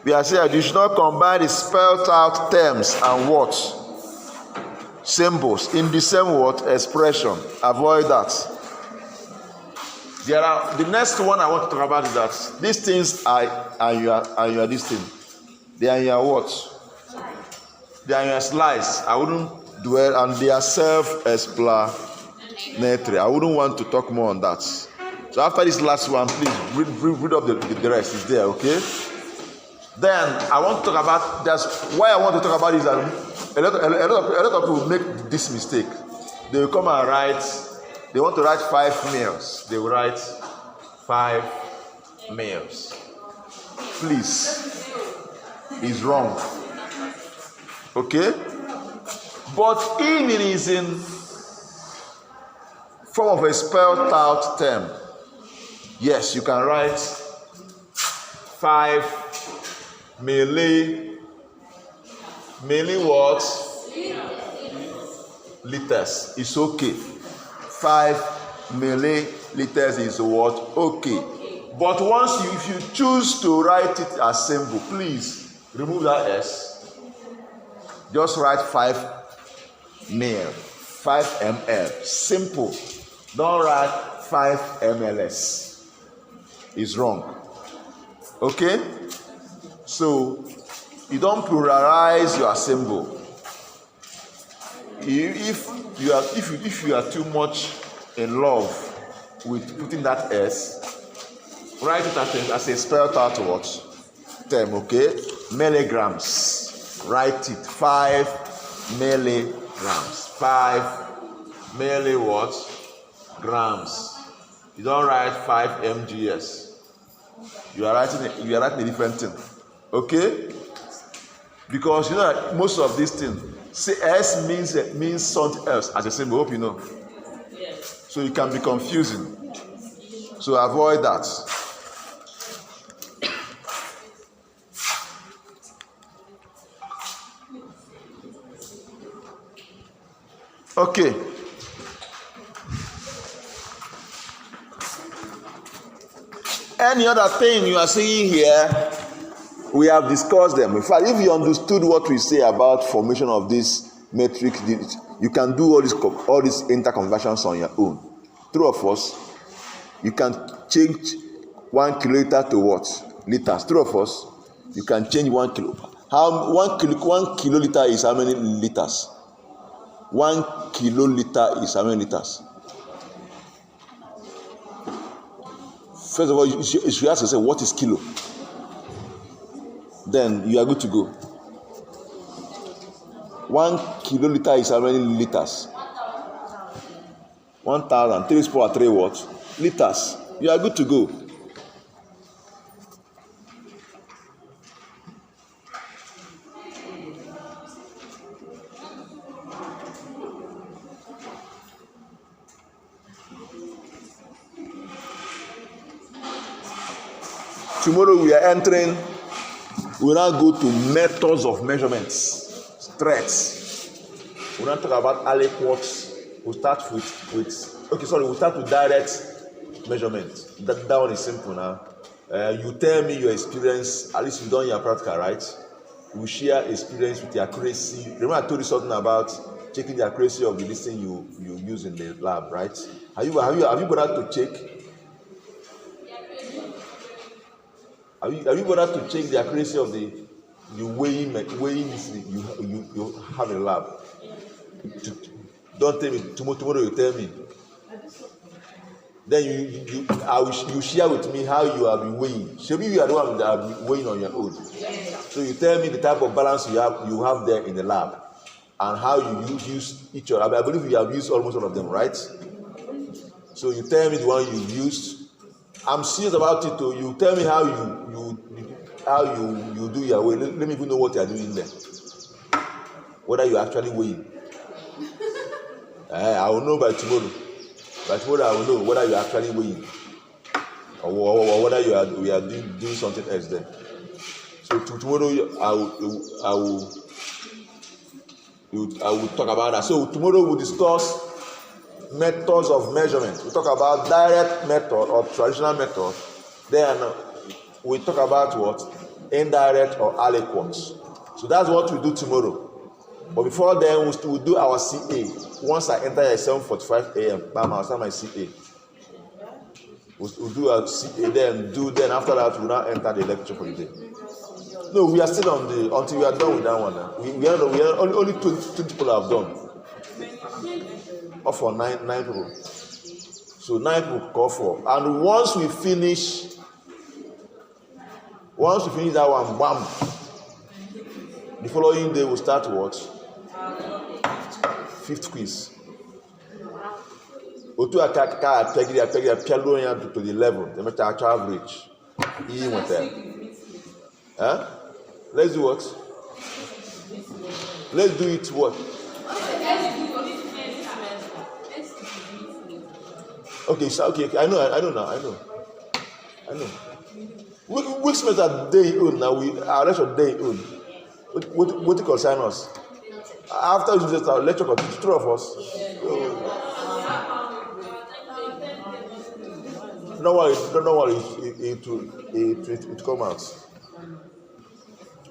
we are saying you should not combine the spelled out terms and what? Symbols in the same word expression. Avoid that. The next one I want to talk about is that these things are your this thing. They are your what? They are your slides. I wouldn't dwell, and they are self-explanatory. I wouldn't want to talk more on that. So after this last one, please read up the rest. It's there, okay? Then I want to talk about why I want to talk about is that a lot of people make this mistake. They will come and write. They want to write 5 meals. They will write 5 meals. Please, it's wrong. Okay? But if it is in form of a spelled out term, yes, you can write 5 milli what? Liters. It's okay. 5 milliliters is what? Okay. But if you choose to write it as symbol, please remove that S. Just write 5 ml, 5 ml. Simple. Don't write 5 mls. It's wrong. Okay? So you don't pluralize your symbol. If you are too much in love with putting that S, write it as a spelled out what? Term, okay? Milligrams. Write it 5 milligrams. 5 milli what? Grams. You don't write 5 mgs. You are writing a different thing. Okay? Because most of these things, say S means something else as a symbol. Hope you know. Yes. So it can be confusing. So avoid that. Okay. Any other thing you are seeing here, we have discussed them. In fact, if you understood what we say about formation of this matrix, you can do all these interconversions on your own. True of us, you can change 1 kiloliter to what? Liters. True of us, you can change 1 kilo. 1 kiloliter is how many liters? 1 kiloliter is how many liters? First of all, you should ask yourself, what is kilo? Then you are good to go. 1 kiloliter is how many liters? 1,000. 3 is power 3 what? Liters. You are good to go. Tomorrow we are entering. We will now go to methods of measurements, threats. We will now talk about aliquots. We'll start we'll start with direct measurement. That one is simple now. You tell me your experience, at least you've done your practical, right? You share experience with the accuracy. Remember I told you something about checking the accuracy of the listing you use in the lab, right? Have you bothered to check? Have you bothered to check the accuracy of the weighing you have in the lab? Don't tell me tomorrow. You tell me. Then you share with me how you have been weighing. Maybe you are the one that have been weighing on your own. So you tell me the type of balance you have there in the lab, and how you use each other. I believe you have used almost all of them, right? So you tell me the one you used. I'm serious about it too. You tell me how you do your way. Let me even know what you are doing there. Whether you actually weigh. I will know by tomorrow. By tomorrow I will know whether you are actually weighing, or whether we are doing something else there. So tomorrow I will talk about that. So tomorrow we'll discuss methods of measurement. We talk about direct method or traditional method. Then we talk about what? Indirect or aliquots. So that's what we do tomorrow. But before then, we'll do our CA. Once I enter at 7:45 a.m., I'll start my CA. We'll do our CA, then after that, we'll now enter the lecture for the day. No, we are still on until we are done with that one. We are only 20 people have done. Or for nine people. So 9 people call for. And once we finish that one, bam. The following day we'll start what? 5th quiz. Otu akaka peggy to the level. The meta average. Huh? Let's do what? Let's do it what? Okay, so okay, I know. Which semester they own now? Our lecture they own. What concern us? After we just our lecture continue, 2 of us. Don't worry. It come out.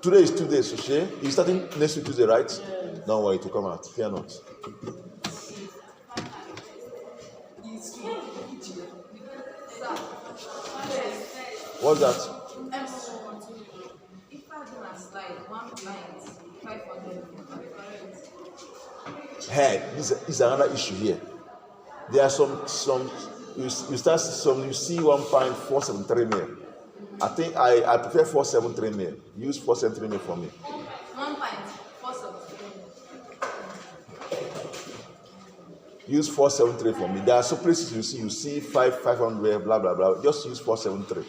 Today is 2 days, so it's starting next week Tuesday, right? Don't worry, it will come out. Fear not. What's that? Hey, this is another issue here. There are some you see 1.473 mil. I think I prefer 473 mil. Use 473 mil for me.
1.473.
Use 473 for me. There are some places you see 500 blah blah blah. Just use 473.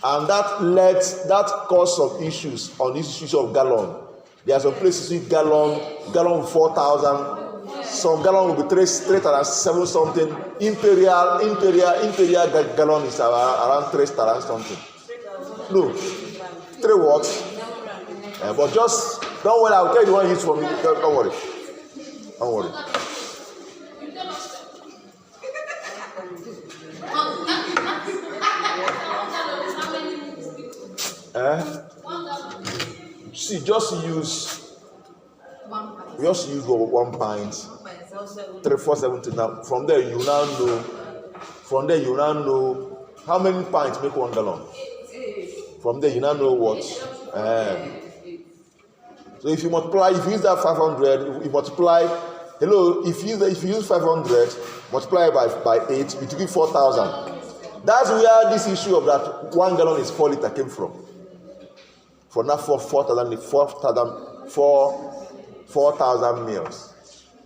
And that cause some issues on this issue of gallon. There are some places with gallon 4,000. Some gallon will be 3,007 something. Imperial gallon is around 3,000 something. No, 3 watts. But just don't worry. I'll tell you the one you use for me. Don't worry. See, just use 1 pint, 470. Now, from there you now know how many pints make 1 gallon. From there you now know what. So if you use that 500, you multiply. If you use 500, multiply by 8, it will give 4,000. That's where this issue of that 1 gallon is 4 liters came from. For now, 4,000 mils.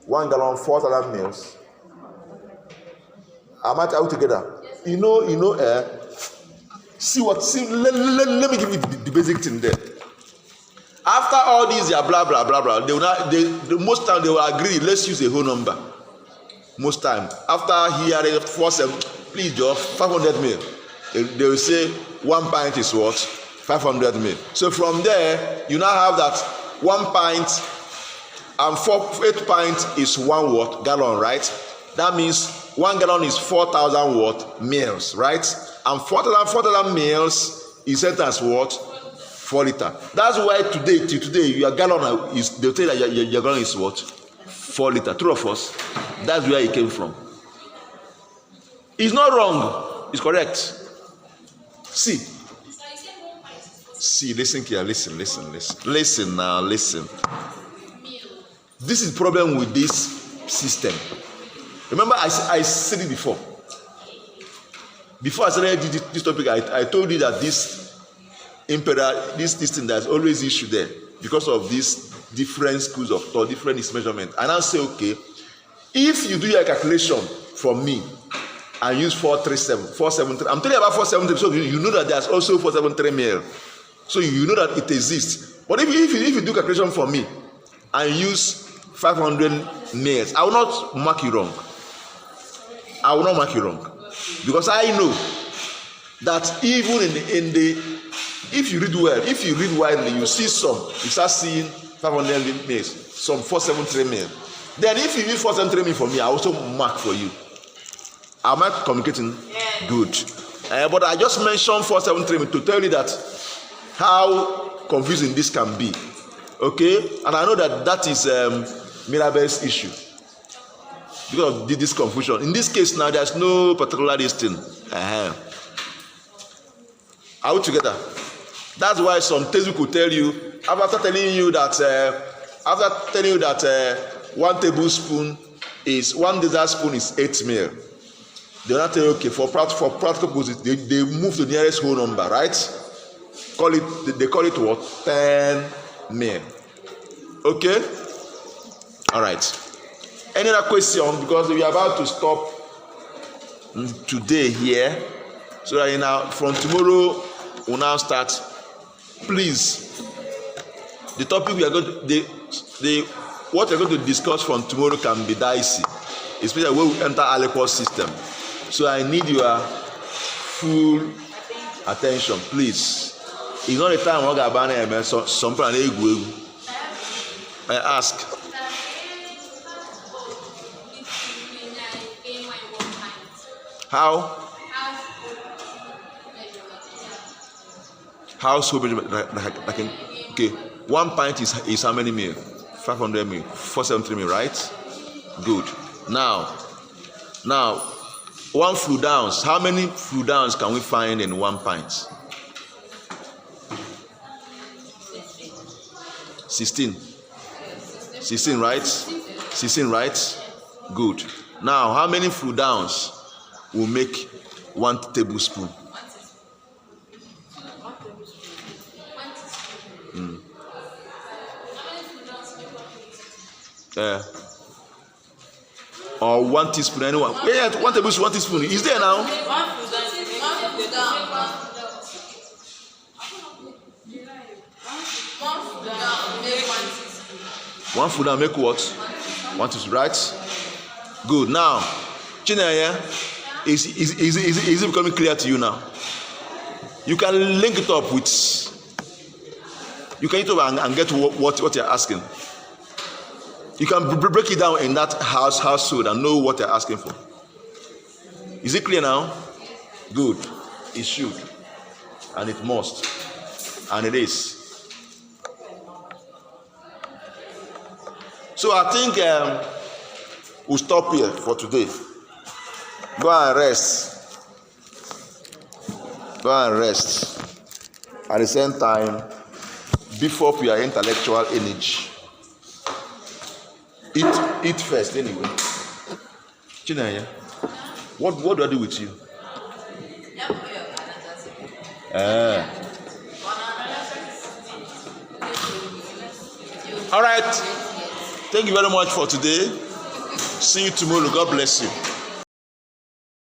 1 gallon, 4,000 mils. Am I out together? You know. See, let me give you the basic thing there. After all these, blah blah blah blah. Most time they will agree. Let's use a whole number. Most time, after hearing 47, please, Joe, 500 mil. They will say 1 pint is what? 500 ml. So from there, you now have that 1 pint and 8 pint is 1 what? Gallon, right? That means 1 gallon is 4,000 what? Mils, right? And 4,000 mils is set as what? 4 liter. That's why today, your gallon is, they'll tell you that your gallon is what? 4 liter. True of us. That's where it came from. It's not wrong. It's correct. See, listen here, listen now. This is the problem with this system. Remember, I said it before. Before I started this topic, I told you that this thing that's always issue there because of these different schools of thought, different measurement. And I'll say, okay, if you do your calculation from me and use 473, I'm telling you about 473, so you know that there's also 473 ml. So you know that it exists. But if you do calculation for me and use 500 ml, I will not mark you wrong. Because I know that even in the if you read well, if you read widely, you start seeing 500 ml, some 473 ml. Then if you use 473 ml for me, I also mark for you. Am I communicating? Yeah. Good. But I just mentioned 473 ml to tell you that how confusing this can be. Okay? And I know that is Mirabel's issue. Because of this confusion. In this case now, there's no particular thing. Are we together? That's why some textbook will tell you, after telling you that 1 tablespoon is 1 dessert spoon is 8 ml. They will not tell you, okay, for practical purposes, they move to the nearest whole number, right? They call it what? 10 ml. Okay? All right. Any other question? Because we are about to stop today here. So that from tomorrow, we'll now start. Please, the topic we are going to, what we're going to discuss from tomorrow can be dicey, especially when we enter aliquot system. So I need your full attention, please. It's not the time we're going to some people I ask. How so like okay, 1 pint is how many ml? 500 ml, 473 ml, right? Good. Now 1 fluid ounce. How many fluid ounce can we find in 1 pint? 16, right? 16, right? Good. Now how many fluid ounce will make 1 tablespoon? Or 1 teaspoon, anyone? Yeah, 1 tablespoon, 1 teaspoon. Is there now? 1 food and make what? 1 teaspoon, right? Good. Now, Chinaya, is it becoming clear to you now? You can link it up with. You can and get what you're asking. You can break it down in that household and know what you're asking for. Is it clear now? Good. It should. And it must. And it is. So I think we'll stop here for today. Go and rest. At the same time, beef up your intellectual energy. Eat first anyway. Chinaya, what do I do with you? All right. Thank you very much for today. See you tomorrow. God bless you.